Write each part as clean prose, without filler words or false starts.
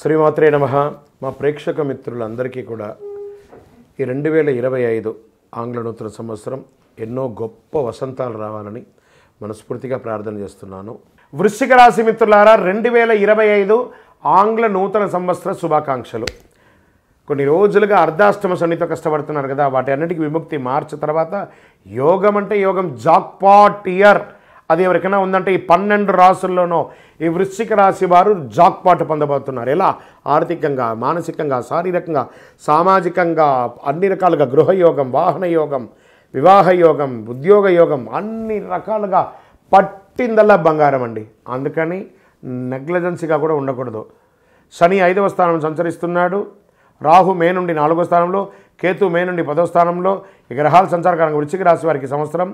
శ్రీమాత్రే నమః. మా ప్రేక్షక మిత్రులందరికీ కూడా ఈ 2025 ఆంగ్ల నూతన సంవత్సరం ఎన్నో గొప్ప వసంతాలు రావాలని మనస్ఫూర్తిగా ప్రార్థన చేస్తున్నాను. వృశ్చిక రాశి మిత్రులారా, 2025 ఆంగ్ల నూతన సంవత్సర శుభాకాంక్షలు. కొన్ని రోజులుగా అర్ధాష్టమ శనితో కష్టపడుతున్నారు కదా, వాటి అన్నిటికీ విముక్తి. మార్చి తర్వాత యోగం అంటే యోగం, జాక్పాట్ ఇయర్. అది ఎవరికైనా ఉందంటే ఈ 12 రాసుల్లోనూ ఈ వృశ్చిక రాశి వారు జాక్పాట్ పొందబోతున్నారు. ఎలా? ఆర్థికంగా, మానసికంగా, శారీరకంగా, సామాజికంగా, అన్ని రకాలుగా. గృహయోగం, వాహన యోగం, వివాహ యోగం, ఉద్యోగ యోగం, అన్ని రకాలుగా పట్టిందల్లా బంగారం అండి. అందుకని నెగ్లిజెన్సీగా కూడా ఉండకూడదు. శని 5వ స్థానం సంచరిస్తున్నాడు. రాహు మే నుండి 4వ స్థానంలో, కేతు మే నుండి 10వ స్థానంలో. ఈ గ్రహాల సంచారకారంగా వృశ్చిక రాశి వారికి సంవత్సరం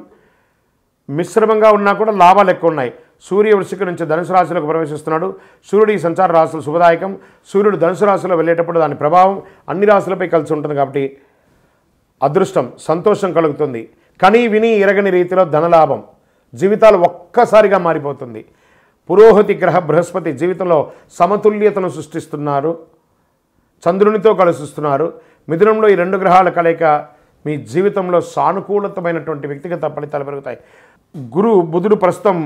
మిశ్రమంగా ఉన్నా కూడా లాభాలు ఎక్కువ ఉన్నాయి. సూర్య వృశ్చిక నుంచి ధనుసు రాశిలోకి ప్రవేశిస్తున్నాడు. సూర్యుడు ఈ సంచార రాశులు శుభదాయకం. సూర్యుడు ధనుసు రాశిలో వెళ్ళేటప్పుడు దాని ప్రభావం అన్ని రాశులపై కలిసి ఉంటుంది కాబట్టి అదృష్టం, సంతోషం కలుగుతుంది. కని విని ఎరగని రీతిలో ధనలాభం, జీవితాలు ఒక్కసారిగా మారిపోతుంది. పురోహితి గ్రహ బృహస్పతి జీవితంలో సమతుల్యతను సృష్టిస్తున్నారు. చంద్రునితో కలుస్తున్నారు. మిథునంలో ఈ 2 గ్రహాల కలయిక మీ జీవితంలో సానుకూలతమైనటువంటి వ్యక్తిగత ఫలితాలు పెరుగుతాయి. బుధుడు ప్రస్తుతం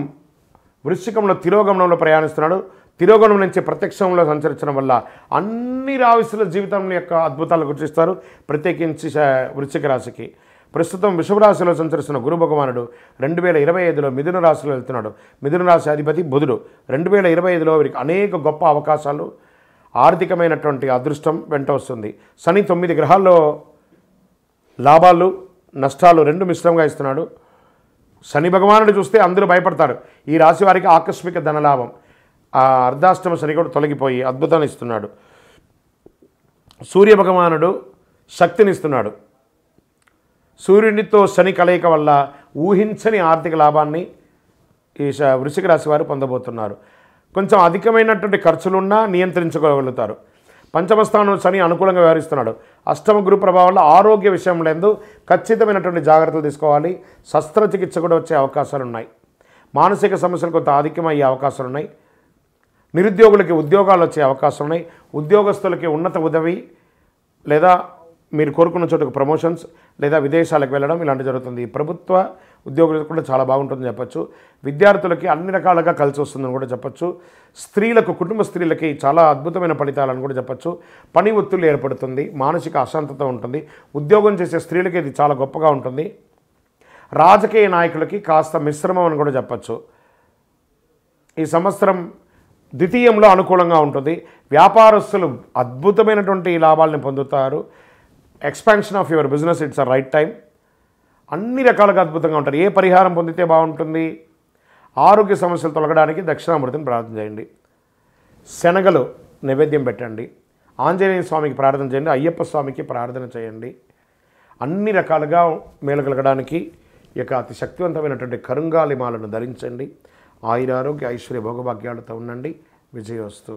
వృశ్చికంలో తిరోగమనంలో ప్రయాణిస్తున్నాడు. తిరోగమనం నుంచి ప్రత్యక్షంలో సంచరించడం వల్ల అన్ని రాశుల జీవితం యొక్క అద్భుతాలు గుర్తిస్తారు. ప్రత్యేకించి వృశ్చిక రాశికి ప్రస్తుతం వృషభ రాశిలో సంచరిస్తున్న గురు భగవానుడు 2025లో మిథున రాశిలో వెళ్తున్నాడు. మిథున రాశి అధిపతి బుధుడు. 2025లో వీరికి అనేక గొప్ప అవకాశాలు, ఆర్థికమైనటువంటి అదృష్టం వెంట వస్తుంది. శని 9 గ్రహాల్లో లాభాలు, నష్టాలు 2 మిశ్రమంగా ఇస్తున్నాడు. శని భగవానుడు చూస్తే అందరూ భయపడతారు. ఈ రాశి వారికి ఆకస్మిక ధనలాభం. ఆ అర్ధాష్టమ శని కూడా తొలగిపోయి అద్భుతాన్ని ఇస్తున్నాడు. సూర్య భగవానుడు శక్తినిస్తున్నాడు. సూర్యునితో శని కలయిక వల్ల ఊహించని ఆర్థిక లాభాన్ని ఈ వృశ్చిక రాశి వారు పొందబోతున్నారు. కొంచెం అధికమైనటువంటి ఖర్చులున్నా నియంత్రించుకోగలుగుతారు. పంచమ స్థానంలో శని అనుకూలంగా వ్యవహరిస్తున్నాడు. అష్టమ గురు ప్రభావం వల్ల ఆరోగ్య విషయంలో ఖచ్చితమైనటువంటి జాగ్రత్తలు తీసుకోవాలి. శస్త్రచికిత్స కూడా వచ్చే అవకాశాలు ఉన్నాయి. మానసిక సమస్యలు కొంత ఆధిక్యం అయ్యే అవకాశాలు ఉన్నాయి. నిరుద్యోగులకి ఉద్యోగాలు వచ్చే అవకాశం ఉన్నాయి. ఉద్యోగస్తులకి ఉన్నత ఉదవి లేదా మీరు కోరుకున్న చోటుకు ప్రమోషన్స్ లేదా విదేశాలకు వెళ్ళడం ఇలాంటివి జరుగుతుంది. ప్రభుత్వ ఉద్యోగులకు కూడా చాలా బాగుంటుందని చెప్పచ్చు. విద్యార్థులకి అన్ని రకాలుగా కలిసి వస్తుందని కూడా చెప్పచ్చు. స్త్రీలకు, కుటుంబ స్త్రీలకి చాలా అద్భుతమైన ఫలితాలని కూడా చెప్పచ్చు. పని ఒత్తిడి ఏర్పడుతుంది. మానసిక అశాంతత ఉంటుంది. ఉద్యోగం చేసే స్త్రీలకి ఇది చాలా గొప్పగా ఉంటుంది. రాజకీయ నాయకులకి కాస్త మిశ్రమం అని కూడా చెప్పచ్చు. ఈ సంవత్సరం ద్వితీయంలో అనుకూలంగా ఉంటుంది. వ్యాపారస్తులు అద్భుతమైనటువంటి లాభాలను పొందుతారు. Expansion of your business, it's a right time. అన్ని రకాలుగా అద్భుతంగా ఉంటారు. ఏ పరిహారం పొందితే బాగుంటుంది? ఆరోగ్య సమస్యలు తొలగడానికి దక్షిణామూర్తిని ప్రార్థన చేయండి. శనగలు నైవేద్యం పెట్టండి. ఆంజనేయ స్వామికి ప్రార్థన చేయండి. అయ్యప్ప స్వామికి ప్రార్థన చేయండి. అన్ని రకాలుగా మేలు కలగడానికి ఈ యొక్క అతి శక్తివంతమైనటువంటి కరుంగాలి మాలను ధరించండి. ఆయురారోగ్య ఐశ్వర్య భోగభాగ్యాలతో ఉండండి. విజయోస్తు.